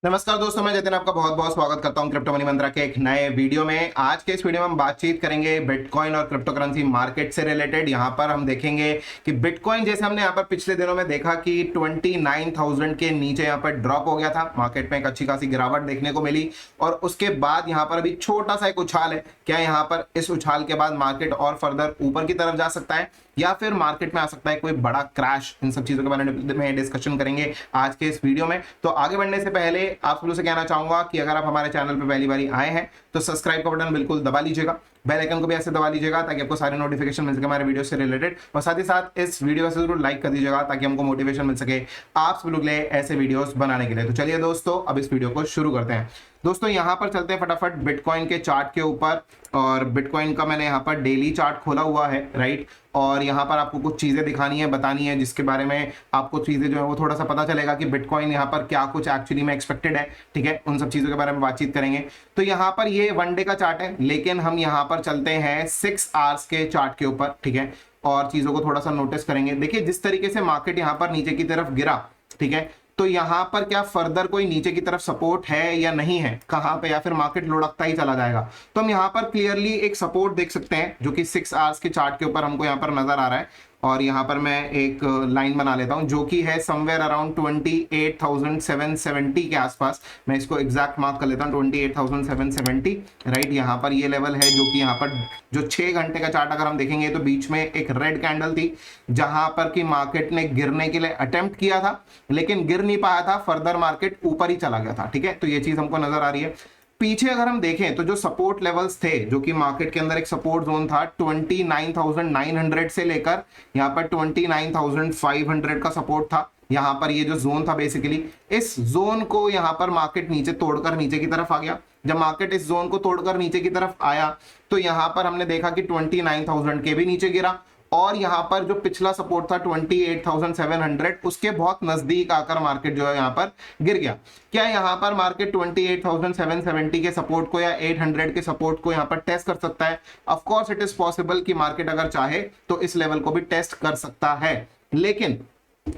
नमस्कार दोस्तों, मैं जतिन आपका बहुत बहुत स्वागत करता हूं क्रिप्टो मनी मंत्रा के एक नए वीडियो में। आज के इस वीडियो में हम बातचीत करेंगे बिटकॉइन और क्रिप्टो करेंसी मार्केट से रिलेटेड। यहां पर हम देखेंगे कि बिटकॉइन जैसे हमने यहां पर पिछले दिनों में देखा कि 29,000 के नीचे यहां पर ड्रॉप हो गया था, मार्केट में एक अच्छी खासी गिरावट देखने को मिली और उसके बाद यहां पर अभी छोटा सा एक उछाल है। क्या यहां पर इस उछाल के बाद मार्केट और फर्दर ऊपर की तरफ जा सकता है या फिर मार्केट में आ सकता है कोई बड़ा क्रैश? इन सब चीजों के बारे में डिस्कशन करेंगे आज के इस वीडियो में। तो आगे बढ़ने से पहले आप लोगों से कहना चाहूंगा कि अगर आप हमारे चैनल पर पहली बारी आए हैं तो सब्सक्राइब का बटन बिल्कुल दबा लीजिएगा, बेल आइकन को भी ऐसे दबा लीजिएगा ताकि आपको सारे नोटिफिकेशन मिल सके हमारे वीडियो से रिलेटेड। और साथ ही साथ इस वीडियो से जरूर लाइक कर दीजिएगा ताकि हमको मोटिवेशन मिल सके आप सब लोग ऐसे वीडियोस बनाने के लिए। तो चलिए दोस्तों, अब इस वीडियो को शुरू करते हैं। दोस्तों यहां पर चलते हैं फटाफट बिटकॉइन के चार्ट के ऊपर। और बिटकॉइन का मैंने यहां पर डेली चार्ट खोला हुआ है, राइट। और यहां पर आपको कुछ चीजें दिखानी है, बतानी है, जिसके बारे में आपको चीजें जो है वो थोड़ा सा पता चलेगा कि बिटकॉइन यहां पर क्या कुछ एक्चुअली में एक्सपेक्टेड है, ठीक है। उन सब चीजों के बारे में बातचीत करेंगे। तो यहां पर ये वन डे का चार्ट है, लेकिन हम यहां पर चलते हैं 6 आवर्स के चार्ट के ऊपर, ठीक है। और चीजों को थोड़ा सा नोटिस करेंगे। देखिए जिस तरीके से मार्केट यहां पर नीचे की तरफ गिरा, ठीक है, तो यहां पर क्या फर्दर कोई नीचे की तरफ सपोर्ट है या नहीं है, कहां पे, या फिर मार्केट लुढ़कता ही चला जाएगा? तो हम यहां पर क्लियरली एक सपोर्ट देख सकते हैं जो कि 6 आवर्स के चार्ट के ऊपर हमको यहां पर नजर आ रहा है। और यहां पर मैं एक लाइन बना लेता हूं जो कि है समवेयर अराउंड 28,770 के आसपास। मैं इसको एग्जैक्ट मार्क कर लेता हूं, 28,770, राइट। यहां पर ये लेवल है जो कि यहां पर जो 6 घंटे का चार्ट अगर हम देखेंगे तो बीच में एक रेड कैंडल थी जहां पर कि मार्केट ने गिरने के लिए अटेम्प्ट किया था लेकिन गिर नहीं पाया था, फर्दर मार्केट ऊपर ही चला गया था, ठीक है। तो ये चीज हमको नजर आ रही है। पीछे अगर हम देखें तो जो सपोर्ट लेवल्स थे, जो कि मार्केट के अंदर एक सपोर्ट जोन था 29,900 से लेकर यहां पर 29,500 का सपोर्ट था। यहां पर ये जो जोन था बेसिकली, इस जोन को यहां पर मार्केट नीचे तोड़कर नीचे की तरफ आ गया। जब मार्केट इस जोन को तोड़कर नीचे की तरफ आया तो यहां पर हमने देखा कि 29,000 के भी नीचे गिरा और यहां पर जो पिछला सपोर्ट था 28,700 उसके बहुत नजदीक आकर मार्केट जो है यहां पर गिर गया। क्या यहां पर मार्केट 28,770 के सपोर्ट को या 800 के सपोर्ट को यहां पर टेस्ट कर सकता है? Of course it is possible कि मार्केट अगर चाहे तो इस लेवल को भी टेस्ट कर सकता है, लेकिन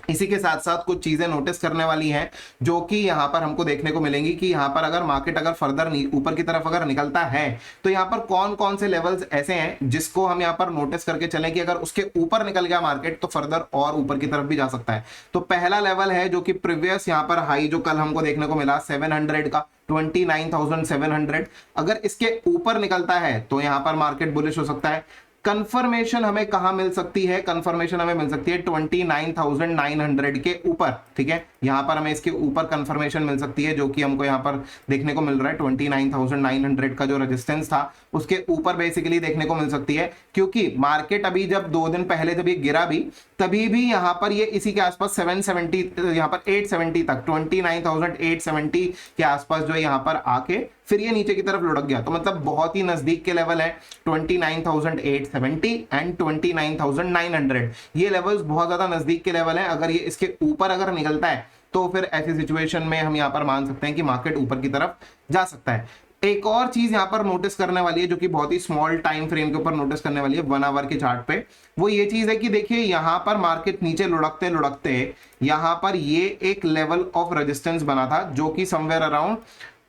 इसी के साथ साथ कुछ चीजें नोटिस करने वाली हैं जो कि यहां पर हमको देखने को मिलेंगी कि यहां पर अगर मार्केट अगर फर्दर ऊपर की तरफ अगर निकलता है तो यहां पर कौन कौन से लेवल्स ऐसे हैं जिसको हम यहां पर नोटिस करके चलें कि अगर उसके ऊपर निकल गया मार्केट तो फर्दर और ऊपर की तरफ भी जा सकता है। तो पहला लेवल है जो कि प्रीवियस यहां पर हाई जो कल हमको देखने को मिला 700 का, 29,700, अगर इसके ऊपर निकलता है तो यहां पर मार्केट बुलिश हो सकता है। कंफर्मेशन हमें कहां मिल सकती है? कंफर्मेशन हमें मिल सकती है 29,900 के ऊपर, ठीक है। यहां पर हमें इसके ऊपर कंफर्मेशन मिल सकती है जो कि हमको यहां पर देखने को मिल रहा है 29,900 का जो रेजिस्टेंस था उसके ऊपर बेसिकली देखने को मिल सकती है, क्योंकि मार्केट अभी जब 2 दिन पहले जब ये गिरा भी तभी भी यहां पर ये इसी के आसपास 770, यहां पर 870 तक, 29,870 के आसपास जो यहां पर आके फिर ये नीचे की तरफ लुढ़क गया। तो मतलब बहुत ही नजदीक के लेवल है 29,870 एंड 29,900। ये लेवल्स बहुत ज्यादा नजदीक के लेवल है। अगर ये इसके ऊपर अगर निकलता है तो फिर ऐसी सिचुएशन में हम यहां पर मान सकते हैं कि मार्केट ऊपर की तरफ जा सकता है। एक और चीज यहां पर नोटिस करने वाली है जो कि बहुत ही स्मॉल टाइम फ्रेम के ऊपर नोटिस करने वाली है 1 आवर के चार्ट पे, वो ये चीज है कि देखिए यहां पर मार्केट नीचे लुढ़कते लुढ़कते यहां पर ये एक लेवल ऑफ रेजिस्टेंस बना था जो कि समवेयर अराउंड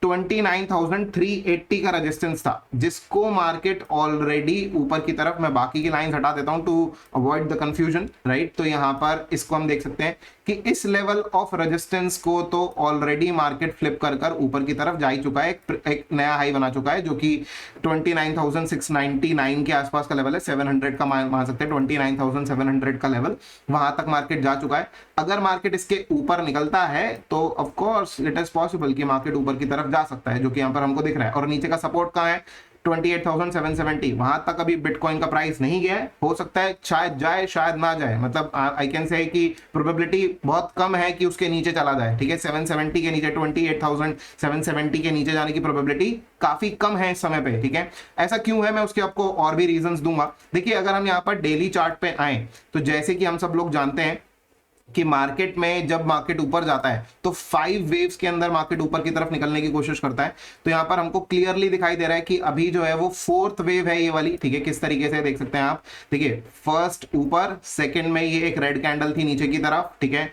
29,380 का रेजिस्टेंस था, जिसको मार्केट ऑलरेडी ऊपर की तरफ, मैं बाकी की लाइन हटा देता हूं to avoid the confusion, right. तो यहां पर इसको हम देख सकते हैं कि इस लेवल ऑफ रेजिस्टेंस को तो ऑलरेडी मार्केट फ्लिप कर कर ऊपर की तरफ जा ही चुका है, एक नया हाई बना चुका है जो कि 29,699 के आसपास का लेवल है। 700 का मान सकते हैं, 29,700 का लेवल वहां तक मार्केट जा चुका है। अगर मार्केट इसके ऊपर निकलता है तो of course it is possible कि मार्केट ऊपर की तरफ जा सकता है, जो कि यहां पर हमको दिख रहा है। और नीचे का सपोर्ट कहां है? 28,770, वहां तक अभी बिटकॉइन का प्राइस नहीं गया है। हो सकता है शायद जाए शायद ना जाए, मतलब आई कैन से कि प्रोबेबिलिटी बहुत कम है कि उसके नीचे चला जाए, ठीक है। 770 के नीचे, 28,770 के नीचे जाने की प्रोबेबिलिटी काफी कम है इस समय पे, ठीक है। ऐसा क्यों है मैं उसके आपको और भी रीजंस दूंगा। देखिए अगर हम यहाँ पर डेली चार्ट पे आए तो जैसे कि हम सब लोग जानते हैं कि मार्केट में जब मार्केट ऊपर जाता है तो 5 वेव्स के अंदर मार्केट ऊपर की तरफ निकलने की कोशिश करता है। तो यहां पर हमको क्लियरली दिखाई दे रहा है कि अभी जो है वो 4th वेव है ये वाली, ठीक है। किस तरीके से देख सकते हैं आप, देखिए फर्स्ट ऊपर, सेकंड में ये एक रेड कैंडल थी नीचे की तरफ, ठीक है।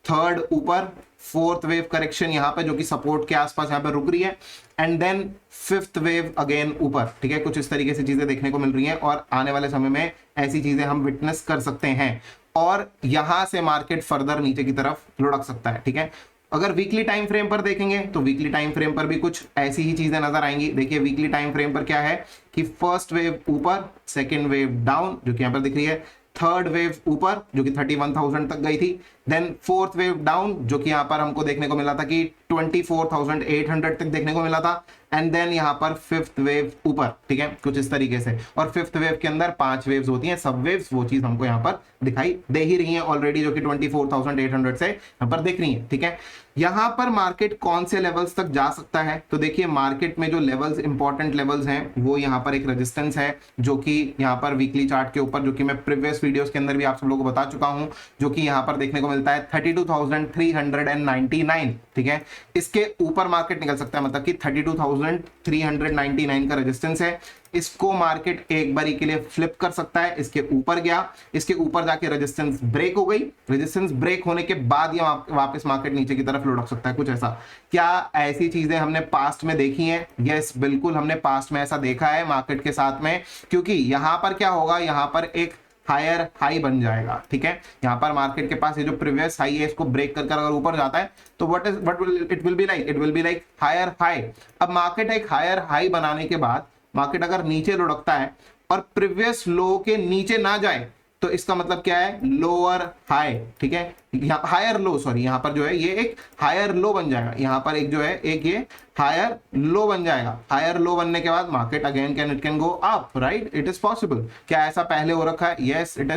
थर्ड ऊपर, फोर्थ वेव करेक्शन यहाँ पे जो कि सपोर्ट के आसपास यहाँ पे रुक रही है, and then fifth wave again ऊपर, ठीक है। कुछ इस तरीके से चीजें देखने को मिल रही हैं और आने वाले समय में ऐसी चीजें हम विटनेस कर सकते हैं और यहां से मार्केट फर्दर नीचे की तरफ लुढ़क सकता है, ठीक है। अगर वीकली टाइम फ्रेम पर देखेंगे तो वीकली टाइम फ्रेम पर भी कुछ ऐसी ही चीजें नजर आएंगी। देखिए वीकली टाइम फ्रेम पर क्या है कि फर्स्ट वेव ऊपर, सेकेंड वेव डाउन जो कि यहां पर दिख रही है, थर्ड वेव ऊपर जो कि 31,000 तक गई थी, देन फोर्थ वेव डाउन जो कि यहां पर हमको देखने को मिला था कि 24,800 तक देखने को मिला था, एंड देन यहां पर फिफ्थ वेव ऊपर, ठीक है, कुछ इस तरीके से। और फिफ्थ वेव के अंदर 5 वेव्स होती हैं, सब वेव्स, वो चीज हमको यहां पर दिखाई दे ही रही है ऑलरेडी, जो कि 24,800 से यहां पर दिख रही है, ठीक है। यहां पर मार्केट कौन से लेवल्स तक जा सकता है, तो देखिए मार्केट में जो लेवल्स, इंपॉर्टेंट लेवल्स हैं, वो यहां पर एक रेजिस्टेंस है जो कि यहां पर वीकली चार्ट के ऊपर, जो कि मैं प्रीवियस वीडियोस के अंदर भी आप सब लोगों को बता चुका हूं, जो कि यहां पर देखने को मिलता है 32,399, ठीक है। इसके ऊपर मार्केट निकल सकता है, मतलब कि 32,399 का रेजिस्टेंस है। इसको मार्केट एक बारी के लिए फ्लिप कर सकता है, इसके ऊपर गया, इसके ऊपर जाके रेजिस्टेंस ब्रेक हो गई, रेजिस्टेंस ब्रेक होने के बाद ये वापस मार्केट नीचे की तरफ लुढ़क सकता है, कुछ ऐसा। क्या ऐसी चीजें हमने पास्ट में देखी हैं? यस, बिल्कुल हमने पास्ट में ऐसा देखा है मार्केट के साथ में, क्योंकि यहां पर क्या होगा, यहां पर एक हायर हाई बन जाएगा, ठीक है। यहां पर मार्केट के पास ये जो प्रीवियस हाई है, इसको ब्रेक कर अगर ऊपर जाता है तो what will it will be like, it will be like higher high. अब मार्केट एक हायर हाई बनाने के बाद मार्केट अगर नीचे लुढ़कता है और प्रीवियस लो के नीचे ना जाए तो इसका मतलब क्या है, लोअर हाई, ठीक है, हायर लो, सॉरी, यहां पर जो है ये एक हायर लो बन जाएगा, यहां पर एक जो है एक ये हायर लो बन जाएगा। हायर लो बनने के बाद market again it can go up, right, it is possible. क्या ऐसा पहले हो रखा है? Yes, it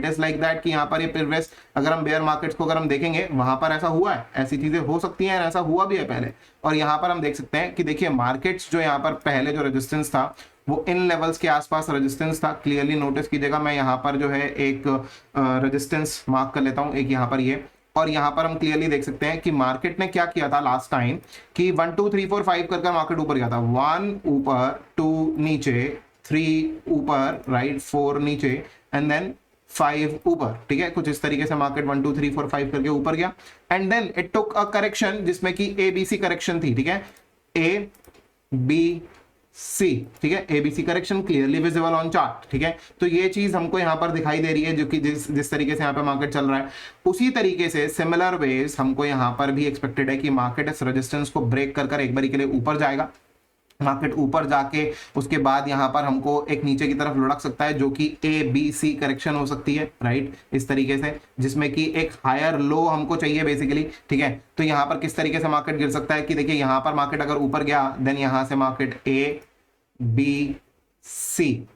is like that कि यहाँ पर ये प्रीवियस, अगर हम बेयर मार्केट्स को अगर हम देखेंगे वहां पर ऐसा हुआ है, ऐसी चीजें हो सकती हैं, ऐसा हुआ भी है पहले। और यहाँ पर हम देख सकते हैं कि देखिए मार्केट्स जो यहाँ पर पहले जो रेजिस्टेंस था वो इन लेवल्स के आसपास रेजिस्टेंस था, क्लियरली नोटिस कीजिएगा। मैं यहाँ पर जो है एक रेजिस्टेंस मार्क कर लेता हूँ, एक यहाँ पर ये, और यहाँ पर हम क्लियरली देख सकते हैं कि मार्केट ने क्या किया था लास्ट टाइम कि 1 2 3 4 5 करके मार्केट ऊपर गया था, 1 ऊपर, 2 नीचे, 3 ऊपर, राइट, 4 नीचे, एंड देन 5 ऊपर, ठीक है। कुछ इस तरीके से मार्केट 1 2 3 4 5 करके ऊपर गया, and then it took a correction जिसमें कि ABC करेक्शन थी, ठीक है, ABC, ठीक है, ABC correction clearly visible on chart, ठीक है। तो ये चीज हमको यहाँ पर दिखाई दे रही है, जो कि जिस तरीके से यहाँ पे मार्केट चल रहा है, उसी तरीके से सिमिलर वेज हमको यहाँ पर भी एक्सपेक्टेड है कि मार्केट इस रेजिस्टेंस को ब्रेक कर एक बारी के लिए ऊपर जाएगा। मार्केट ऊपर जाके उसके बाद यहाँ पर हमको एक नीचे की तरफ लुढ़क सकता है, जो कि ABC करेक्शन हो सकती है, राइट, इस तरीके से, जिसमें कि एक हायर लो हमको चाहिए बेसिकली, ठीक है। तो यहाँ पर किस तरीके से मार्केट गिर सकता है कि देखिए यहाँ पर मार्केट अगर ऊपर गया, देन यहाँ से मार्केट ABC,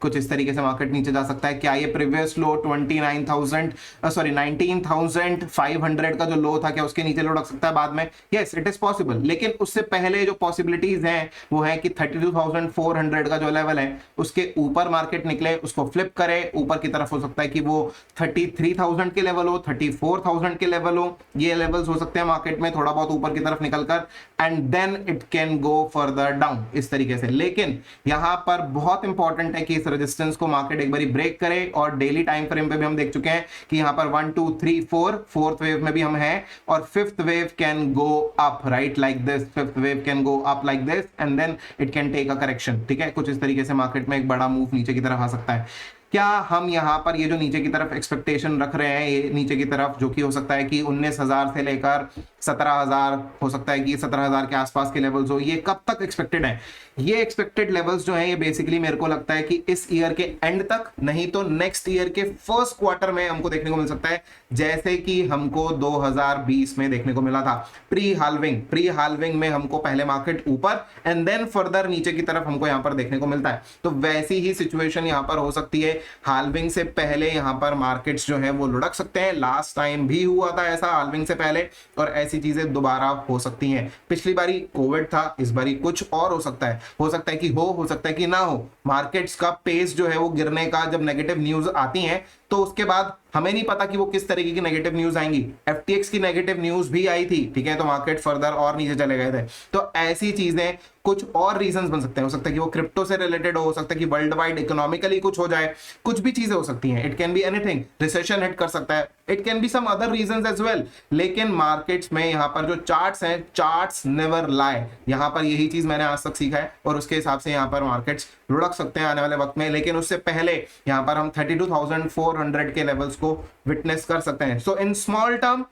कुछ इस तरीके से मार्केट नीचे जा सकता है। क्या ये प्रीवियस लो 19,500 का जो लो था, क्या उसके नीचे लुढ़क सकता है बाद में? Yes, it is possible. लेकिन उससे पहले जो पॉसिबिलिटीज हैं वो है कि 32,400 का जो लेवल है उसके ऊपर मार्केट निकले, उसको फ्लिप करे ऊपर की तरफ। हो सकता है कि वो 33,000 के लेवल हो, 34,000 के लेवल हो, ये लेवल्स हो सकते हैं मार्केट में थोड़ा बहुत ऊपर की तरफ निकलकर, and then it can go further down, इस तरीके से। लेकिन यहां पर बहुत इंपॉर्टेंट है कि इस रेजिस्टेंस को मार्केट एक बार ब्रेक करे, और डेली टाइम फ्रेम पे भी हम देख चुके हैं कि यहां पर 1 2 3 4, फोर्थ वेव में भी हम हैं, और fifth wave can go up, right, like this, fifth wave can go up like this, and then it can take a correction, ठीक है। कुछ इस तरीके से मार्केट में एक बड़ा मूव नीचे की तरफ आ सकता है। क्या हम यहाँ पर ये जो नीचे की तरफ एक्सपेक्टेशन रख रहे हैं, ये नीचे की तरफ जो कि हो सकता है कि 19,000 से लेकर 17,000, हो सकता है कि 17,000 के आसपास के लेवल्स हो, ये कब तक एक्सपेक्टेड है? ये एक्सपेक्टेड लेवल्स जो हैं ये बेसिकली मेरे को लगता है कि इस ईयर के एंड तक, नहीं तो नेक्स्ट ईयर के फर्स्ट क्वार्टर में हमको देखने को मिल सकता है, जैसे कि हमको 2020 में देखने को मिला था। प्री हाल्विंग में हमको पहले मार्केट ऊपर एंड देन फर्दर नीचे की तरफ हमको यहाँ पर देखने को मिलता है। तो वैसी ही सिचुएशन यहाँ पर हो सकती है। हाल्विंग से पहले यहाँ पर मार्केट्स जो है वो लुढ़क सकते हैं, लास्ट टाइम भी हुआ था ऐसा हाल्विंग से पहले, और ऐसी चीजें दोबारा हो सकती हैं। पिछली बारी कोविड था, इस बारी कुछ और हो सकता है, हो सकता है कि हो सकता है कि ना हो। मार्केट्स का पेस जो है वो गिरने का, जब नेगेटिव न्यूज आती हैं तो उसके बाद हमें नहीं पता कि वो किस तरीके की नेगेटिव न्यूज आएंगी। FTX की नेगेटिव न्यूज भी आई थी, ठीक है, तो मार्केट फर्दर और नीचे चले गए थे। तो ऐसी चीजें कुछ और रीजंस बन सकते हैं, हो सकता है कि वो क्रिप्टो से रिलेटेड हो सकता है कि वर्ल्ड वाइड इकोनॉमिकली कुछ हो जाए, कुछ भी चीजें हो सकती हैं। It can be anything, recession hit कर सकता है, it can be some other reasons as well, लेकिन मार्केट्स में यहाँ पर जो चार्ट्स हैं, चार्ट्स नेवर लाई, यहाँ पर यही चीज मैंने आज तक सीखा है और उसके हिसाब से यहाँ पर मार्केट्स लुढ़क सकते हैं आने वाले वक्त में, लेकिन उससे पहले यहाँ पर हम 32,400 के लेवल्स को विटनेस कर सकते हैं। So in small term,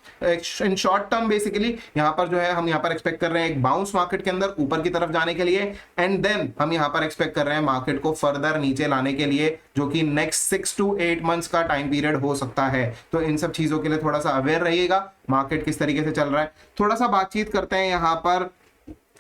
in short term basically यहाँ पर जो है हम यहाँ पर एक्सपेक्ट कर रहे हैं एक बाउंस मार्केट के अंदर ऊपर की तरफ जाने के लिए, एंड देन हम यहाँ पर एक्सपेक्ट कर रहे हैं मार्केट को फर्दर नीचे लाने के लिए, जो कि नेक्स्ट 6 to 8 मंथ्स का टाइम पीरियड हो सकता है। तो इन सब चीजों के लिए थोड़ा सा अवेयर रहिएगा, मार्केट किस तरीके से चल रहा है। थोड़ा सा बातचीत करते हैं यहाँ पर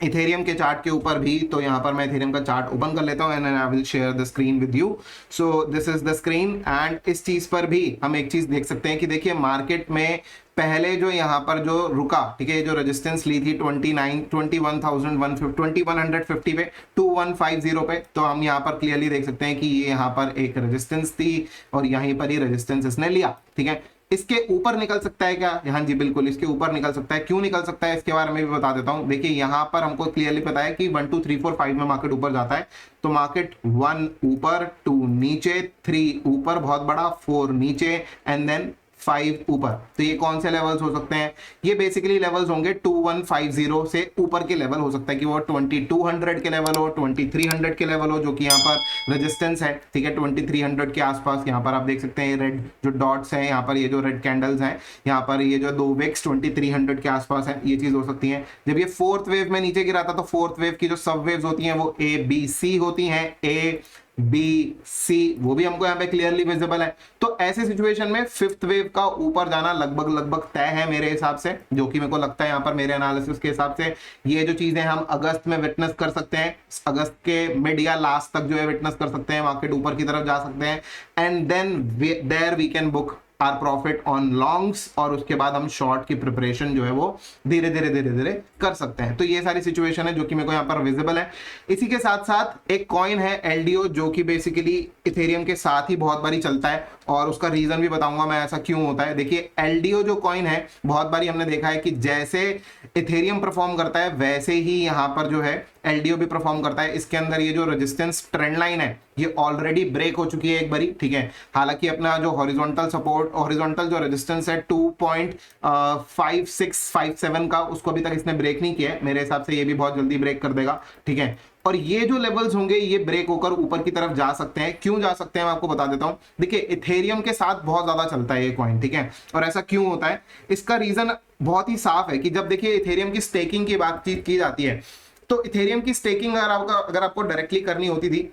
इथेरियम के चार्ट के ऊपर भी। तो यहाँ पर मैं इथेरियम का चार्ट ओपन कर लेता हूँ and I will share the screen with you. So this is the screen and इस चीज पर भी हम एक चीज देख सकते हैं कि देखिए मार्केट में पहले जो यहाँ पर जो रुका, ठीक है, जो रेजिस्टेंस ली थी 21,150 पे 2150 पे, तो हम यहाँ पर क्लियरली देख सकते हैं कि ये यहाँ पर एक रेजिस्टेंस थी और यहीं पर ही रेजिस्टेंस इसने लिया, ठीक है। इसके ऊपर निकल सकता है क्या? हाँ जी बिल्कुल, इसके ऊपर निकल सकता है। क्यों निकल सकता है इसके बारे में भी बता देता हूं। देखिए यहाँ पर हमको क्लियरली पता है कि 1 2 3 4 5 में मार्केट ऊपर जाता है, तो मार्केट 1 ऊपर, 2 नीचे, 3 ऊपर बहुत बड़ा, 4 नीचे एंड देन 5 ऊपर। तो ये कौन से लेवल्स हो सकते हैं? ये बेसिकली लेवल्स होंगे 2150 से ऊपर के लेवल हो सकता है कि वो 2200 के लेवल हो, 2300 के लेवल हो, जो कि यहाँ पर रेजिस्टेंस है, ठीक है, 2300 के आसपास। यहाँ पर आप देख सकते हैं रेड जो डॉट्स हैं, यहाँ पर ये जो रेड कैंडल्स हैं, यहाँ पर ये जो 2 विक्स 2300 के आसपास है, ये चीज हो सकती है। जब ये फोर्थ वेव में नीचे गिरा था तो फोर्थ वेव की जो सब वेव्स होती हैं वो ABC होती हैं, ABC, वो भी हमको यहाँ पे क्लियरली विजिबल है। तो ऐसे सिचुएशन में फिफ्थ वेव का ऊपर जाना लगभग तय है मेरे हिसाब से, जो कि मेरे को लगता है यहाँ पर मेरे एनालिसिस के हिसाब से ये जो चीजें हम अगस्त में विटनेस कर सकते हैं, अगस्त के मिड या लास्ट तक जो है विटनेस कर सकते हैं, मार्केट ऊपर की तरफ जा सकते हैं and then there we can book our profit on longs, और उसके बाद हम शॉर्ट की प्रिपरेशन जो है वो धीरे धीरे कर सकते हैं। तो ये सारी सिचुएशन है जो कि मेरे को यहाँ पर विजिबल है। इसी के साथ साथ एक कॉइन है LDO, जो कि बेसिकली इथेरियम के साथ ही बहुत बारी चलता है और उसका रीजन भी बताऊंगा मैं ऐसा क्यों होता है। देखिए LDO जो कॉइन है, बहुत बारी हमने देखा है कि जैसे इथेरियम परफॉर्म करता है वैसे ही यहाँ पर जो है LDO भी परफॉर्म करता है। इसके अंदर ये जो रेजिस्टेंस ट्रेंड लाइन है ये ऑलरेडी ब्रेक हो चुकी है एक बारी, ठीक है। हालांकि अपना जो हॉरिजॉन्टल सपोर्ट, हॉरिजॉन्टल जो रेजिस्टेंस है 2.5657 का, उसको अभी तक इसने ब्रेक नहीं किया है। मेरे हिसाब से ये भी बहुत जल्दी ब्रेक कर देगा, ठीक है। और ये जो लेवल्स होंगे ये ब्रेक होकर ऊपर की तरफ जा सकते हैं। क्यों जा सकते हैं मैं आपको बता देता हूं। देखिए इथेरियम के साथ बहुत ज्यादा चलता है ये कॉइन, ठीक है, और ऐसा क्यों होता है इसका रीजन बहुत ही साफ है कि जब देखिए इथेरियम की स्टेकिंग की बातचीत की जाती है, तो इथेरियम की स्टेकिंग अगर आपको डायरेक्टली करनी होती थी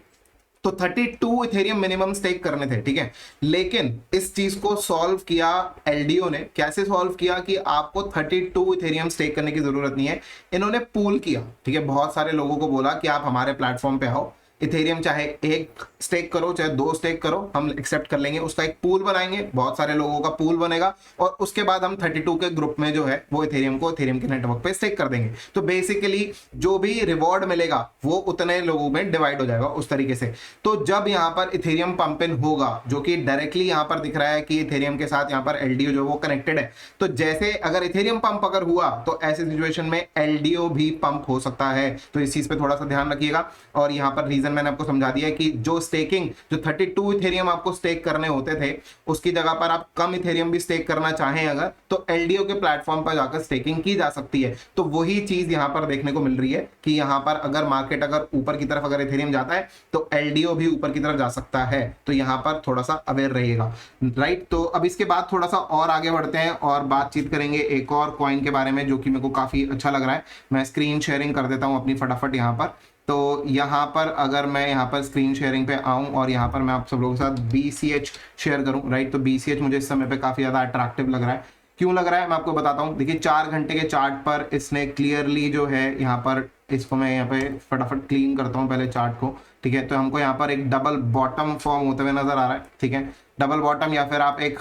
तो 32 इथेरियम मिनिमम स्टेक करने थे, ठीक है। लेकिन इस चीज को सॉल्व किया LDO ने। कैसे सॉल्व किया कि आपको 32 इथेरियम स्टेक करने की जरूरत नहीं है, इन्होंने पूल किया, ठीक है। बहुत सारे लोगों को बोला कि आप हमारे प्लेटफॉर्म पे आओ, इथेरियम चाहे 1 स्टेक करो चाहे 2 स्टेक करो, हम एक्सेप्ट कर लेंगे। उसका एक पूल बनाएंगे, बहुत सारे लोगों का पूल बनेगा और उसके बाद हम 32 के ग्रुप में जो है वो इथेरियम को इथेरियम के नेटवर्क पे स्टेक कर देंगे। तो बेसिकली जो भी रिवॉर्ड मिलेगा वो उतने लोगों में डिवाइड हो जाएगा उस तरीके से। तो जब यहाँ पर इथेरियम पंप इन होगा, जो कि डायरेक्टली यहाँ पर दिख रहा है कि इथेरियम के साथ यहाँ पर LDO जो वो कनेक्टेड है, तो जैसे अगर इथेरियम पंप अगर हुआ तो ऐसे सिचुएशन में LDO भी पंप हो सकता है। तो इस चीज पे थोड़ा सा ध्यान रखिएगा। और यहाँ पर रीजन मैंने आपको समझा दिया है कि जो स्टेकिंग, जो 32 इथेरियम आपको स्टेक करने होते थे, उसकी जगह पर आप कम इथेरियम भी स्टेक करना चाहें अगर, तो LDO के प्लेटफॉर्म पर जाकर स्टेकिंग की जा सकती है। तो वही चीज यहाँ पर देखने को मिल रही है कि यहाँ पर अगर मार्केट अगर ऊपर की तरफ अगर इथेरियम जाता है तो LDO भी ऊपर की तरफ जा सकता है। तो यहाँ पर थोड़ा सा अवेयर रहिएगा, राइट। तो अब इसके बाद थोड़ा सा और आगे बढ़ते हैं और बातचीत करेंगे एक और कॉइन के बारे में जो कि मेरे को काफी अच्छा लग रहा है। मैं स्क्रीन शेयरिंग कर देता हूँ अपनी फटाफट यहाँ पर। तो यहाँ पर अगर मैं यहाँ पर स्क्रीन शेयरिंग पे आऊँ और यहाँ पर मैं आप सब लोगों के साथ BCH शेयर करूँ, राइट। तो BCH मुझे इस समय पे काफी ज्यादा अट्रैक्टिव लग रहा है। क्यों लग रहा है मैं आपको बताता हूँ। देखिए 4 घंटे के चार्ट पर इसने क्लियरली जो है यहाँ पर, इसको मैं यहाँ पे फटाफट क्लीन करता हूँ पहले चार्ट को, ठीक है। तो हमको यहाँ पर एक डबल बॉटम फॉर्म होते हुए नजर आ रहा है, ठीक है। डबल बॉटम या फिर आप एक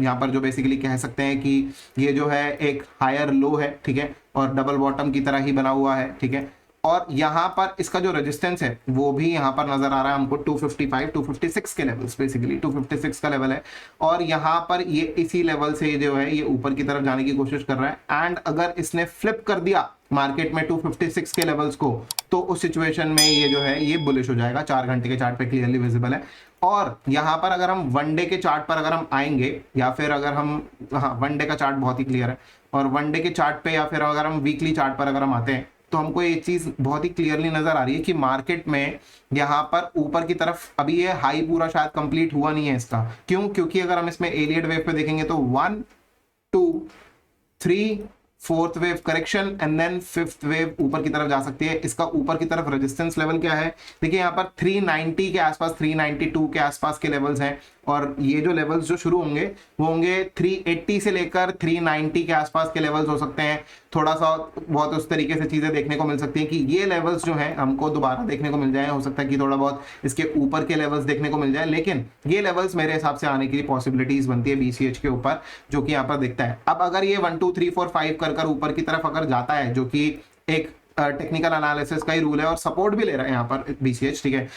यहाँ पर जो बेसिकली कह सकते हैं कि ये जो है एक हायर लो है, ठीक है, और डबल बॉटम की तरह ही बना हुआ है, ठीक है। और यहाँ पर इसका जो रेजिस्टेंस है वो भी यहाँ पर नजर आ रहा है हमको 255 256 के लेवल, बेसिकली 256 का लेवल है। और यहाँ पर ये इसी लेवल से जो है ये ऊपर की तरफ जाने की कोशिश कर रहा है। एंड अगर इसने फ्लिप कर दिया मार्केट में 256 के लेवल्स को, तो उस सिचुएशन में ये जो है ये बुलिश हो जाएगा। 4 घंटे के चार्ट पे क्लियरली विजिबल है। और यहाँ पर अगर हम वनडे के चार्ट पर अगर हम आएंगे, या फिर अगर हम, हाँ वनडे का चार्ट बहुत ही क्लियर है, और वनडे के चार्ट पे या फिर अगर हम वीकली चार्ट पर अगर हम आते हैं तो हमको ये चीज बहुत ही क्लियरली नजर आ रही है कि मार्केट में यहाँ पर ऊपर की तरफ अभी ये हाई पूरा शायद कंप्लीट हुआ नहीं है इसका। क्यों? क्योंकि अगर हम इसमें एलियट वेव पे देखेंगे तो 1 2 3 fourth wave correction and then fifth wave ऊपर की तरफ जा सकती है। इसका ऊपर की तरफ रेजिस्टेंस लेवल क्या है? देखिए यहाँ पर 390 के आसपास, 392 के आसपास के लेवल्स हैं, और ये जो लेवल्स जो शुरू होंगे वो होंगे 380 से लेकर 390 के आसपास के लेवल्स हो सकते हैं। थोड़ा सा बहुत उस तरीके से चीजें देखने को मिल सकती हैं कि ये लेवल्स जो हैं हमको दोबारा देखने को मिल जाए, हो सकता है कि थोड़ा बहुत इसके ऊपर के लेवल्स देखने को मिल जाए, लेकिन ये लेवल्स मेरे हिसाब से आने की पॉसिबिलिटीज बनती है BCH के ऊपर, जो कि यहाँ पर दिखता है। अब अगर ये 1 2 3 4 5 कर ऊपर की तरफ अगर जाता है, जो कि एक टेक्निकल एनालिसिस का ही रूल है और सपोर्ट भी ले रहा है यहाँ पर BCH, ठीक है,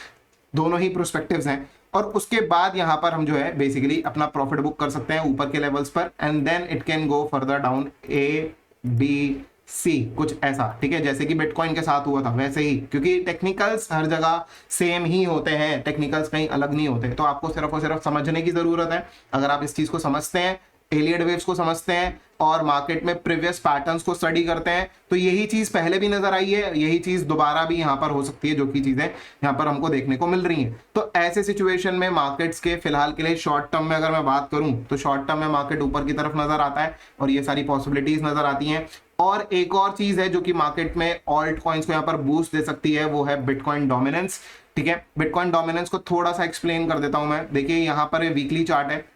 दोनों ही प्रोस्पेक्टिव्स हैं, और उसके बाद यहाँ पर हम जो है बेसिकली अपना प्रॉफिट बुक कर सकते हैं ऊपर के लेवल्स पर, and then it can go further down ABC, कुछ ऐसा, ठीक है, जैसे कि बिटकॉइन के साथ हुआ था वैसे ही, क्योंकि टेक्निकल्स हर जगह सेम ही होते हैं, टेक्निकल्स कहीं अलग नहीं होते। तो आपको सिर्फ और सिर्फ समझने की जरूरत है। अगर आप इस चीज को समझते हैं, एलियट वेव्स को समझते हैं और मार्केट में प्रीवियस पैटर्न्स को स्टडी करते हैं, तो यही चीज पहले भी नजर आई है, यही चीज दोबारा भी यहां पर हो सकती है, जो कि चीजें यहां पर हमको देखने को मिल रही हैं। तो ऐसे सिचुएशन में मार्केट्स के फिलहाल के लिए शॉर्ट टर्म में अगर मैं बात करूं तो शॉर्ट टर्म में मार्केट ऊपर की तरफ नजर आता है और ये सारी पॉसिबिलिटीज नजर आती हैं। और एक और चीज है जो कि मार्केट में ऑल्ट कॉइन्स को यहाँ पर बूस्ट दे सकती है, वो है बिटकॉइन डोमिनेंस, ठीक है। बिटकॉइन डोमिनेंस को थोड़ा सा एक्सप्लेन कर देता हूं मैं। देखिए यहाँ पर वीकली चार्ट है,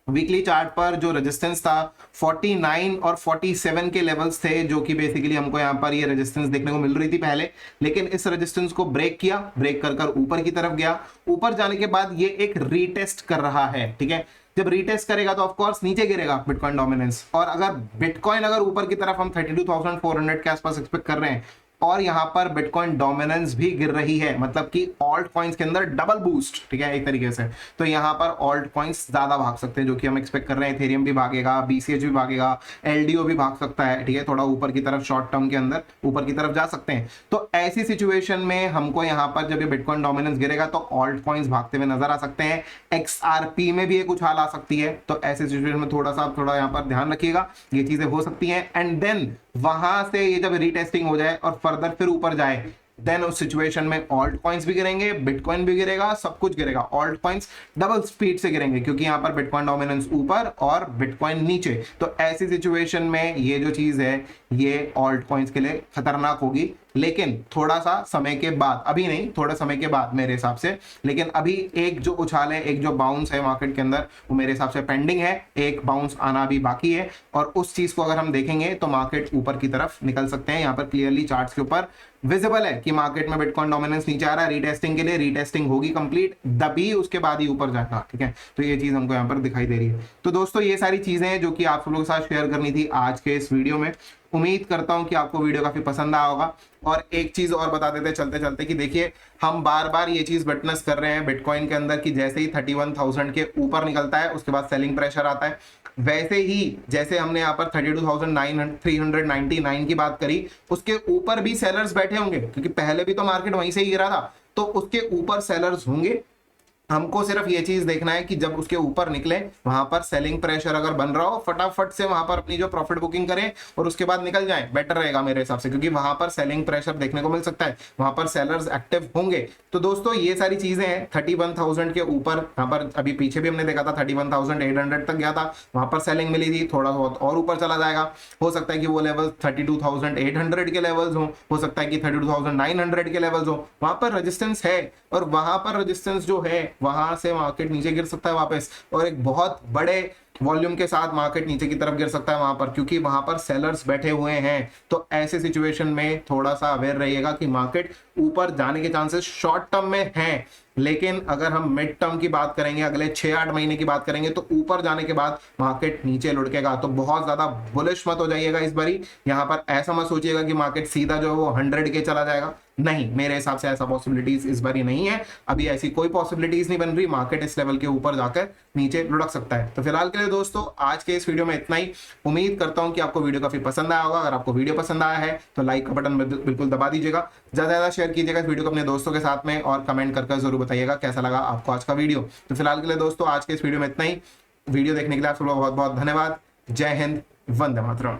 वीकली चार्ट पर जो रेजिस्टेंस था 49 और 47 के लेवल्स थे, जो कि बेसिकली हमको यहाँ पर ये रेजिस्टेंस देखने को मिल रही थी पहले, लेकिन इस रेजिस्टेंस को ब्रेक किया, ब्रेक कर ऊपर की तरफ गया। ऊपर जाने के बाद ये एक रीटेस्ट कर रहा है, ठीक है। जब रीटेस्ट करेगा तो ऑफ कोर्स नीचे गिरेगा बिटकॉइन डोमिनेंस, और अगर बिटकॉइन अगर ऊपर की तरफ हम 32,400 के आसपास एक्सपेक्ट कर रहे हैं और यहां पर बिटकॉइन डोमिनेंस भी गिर रही है, मतलब कि ऑल्ट कॉइन्स के अंदर डबल बूस्ट, ठीक है, एक तरीके से, तो यहां पर ऑल्ट कॉइन्स ज्यादा भाग सकते हैं, जो कि हम एक्सपेक्ट कर रहे हैं। इथेरियम भी भागेगा, BCH भी भागेगा, LDO भी भाग सकता है, ठीक है, थोड़ा ऊपर की तरफ शॉर्ट टर्म के अंदर ऊपर की तरफ जा सकते हैं। तो ऐसी सिचुएशन में हमको यहाँ पर जब ये बिटकॉइन डोमिनेंस गिरेगा तो ऑल्ट कॉइन्स भागते हुए नजर आ सकते हैं। XRP में भी एक उछाल आ सकती है, तो ऐसे सिचुएशन में थोड़ा यहाँ पर ध्यान रखिएगा, ये चीजें हो सकती हैं। एंड देन वहां से ये जब रीटेस्टिंग हो जाए और फर्दर फिर ऊपर जाए, देन उस सिचुएशन में ऑल्ट कॉइन्स भी गिरेंगे, बिटकॉइन भी गिरेगा, सब कुछ गिरेगा। ऑल्ट कॉइन्स डबल स्पीड से गिरेंगे क्योंकि यहाँ पर बिटकॉइन डोमिनेंस ऊपर और बिटकॉइन नीचे। तो ऐसी सिचुएशन में ये जो चीज है ये ऑल्ट कॉइन्स के लिए खतरनाक होगी, लेकिन थोड़ा सा समय के बाद, अभी नहीं, थोड़े समय के बाद मेरे हिसाब से। लेकिन अभी एक जो उछाल है, एक जो बाउंस है मार्केट के अंदर, वो मेरे हिसाब से पेंडिंग है, एक बाउंस आना भी बाकी है, और उस चीज को अगर हम देखेंगे तो मार्केट ऊपर की तरफ निकल सकते हैं। यहाँ पर क्लियरली चार्ट्स के ऊपर विजिबल है कि मार्केट में बिटकॉइन डोमिनेंस नीचे आ रहा है, रीटेस्टिंग के लिए, रीटेस्टिंग होगी कंप्लीट, तभी उसके बाद ही ऊपर जाएगा, ठीक है। तो ये चीज हमको यहाँ पर दिखाई दे रही है। तो दोस्तों ये सारी चीजें हैं जो कि आप सब लोगों के साथ शेयर करनी थी आज के इस वीडियो में। उम्मीद करता हूं कि आपको वीडियो काफी पसंद आया होगा। और एक चीज और बता देते चलते चलते कि देखिए हम बार बार ये चीज विटनेस कर रहे हैं बिटकॉइन के अंदर कि जैसे ही 31,000 के ऊपर निकलता है उसके बाद सेलिंग प्रेशर आता है, वैसे ही जैसे हमने यहाँ पर 32,399 की बात करी, उसके ऊपर भी सेलर्स बैठे होंगे, क्योंकि पहले भी तो मार्केट वहीं से ही गिरा था, तो उसके ऊपर सेलर्स होंगे। हमको सिर्फ ये चीज देखना है कि जब उसके ऊपर निकले, वहां पर सेलिंग प्रेशर अगर बन रहा हो, फटाफट से वहां पर अपनी जो प्रॉफिट बुकिंग करें और उसके बाद निकल जाएं, बेटर रहेगा मेरे हिसाब से, क्योंकि वहां पर सेलिंग प्रेशर देखने को मिल सकता है, वहां पर सेलर्स एक्टिव होंगे। तो दोस्तों ये सारी चीजें हैं। 31,000 के ऊपर यहाँ पर अभी पीछे भी हमने देखा था 31,800 तक गया था, वहां पर सेलिंग मिली थी, थोड़ा बहुत और ऊपर चला जाएगा, हो सकता है कि वो लेवल 32,800 के लेवल्स हो सकता है कि 32,900 के लेवल्स हो, वहां पर रेजिस्टेंस है, और वहां पर रेजिस्टेंस जो है वहां से मार्केट नीचे गिर सकता है वापस, और एक बहुत बड़े वॉल्यूम के साथ मार्केट नीचे की तरफ गिर सकता है वहां पर, क्योंकि वहां पर सेलर्स बैठे हुए हैं। तो ऐसे सिचुएशन में थोड़ा सा अवेयर रहिएगा कि मार्केट ऊपर जाने के चांसेस शॉर्ट टर्म में हैं, लेकिन अगर हम मिड टर्म की बात करेंगे, अगले 6-8 महीने की बात करेंगे, तो ऊपर जाने के बाद मार्केट नीचे लुढ़केगा। तो बहुत ज्यादा बुलिश मत हो जाइएगा इस बारी। यहाँ पर ऐसा मत सोचिएगा कि मार्केट सीधा जो है वो 100 के चला जाएगा, नहीं, मेरे हिसाब से ऐसा पॉसिबिलिटीज इस बार ही नहीं है। अभी ऐसी कोई पॉसिबिलिटीज नहीं बन रही, मार्केट इस लेवल के ऊपर जाकर नीचे लुढ़क सकता है। तो फिलहाल के लिए दोस्तों आज के इस वीडियो में इतना ही। उम्मीद करता हूं कि आपको वीडियो काफी पसंद आया होगा। अगर आपको वीडियो पसंद आया है तो लाइक का बटन बिल्कुल दबा दीजिएगा, ज्यादा से ज्यादा शेयर कीजिएगा इस वीडियो को अपने दोस्तों के साथ में, और कमेंट करके जरूर बताइएगा कैसा लगा आपको आज का वीडियो। तो फिलहाल के लिए दोस्तों आज के इस वीडियो में इतना ही। वीडियो देखने के लिए आप सबका बहुत बहुत धन्यवाद। जय हिंद, वंदे मातरम।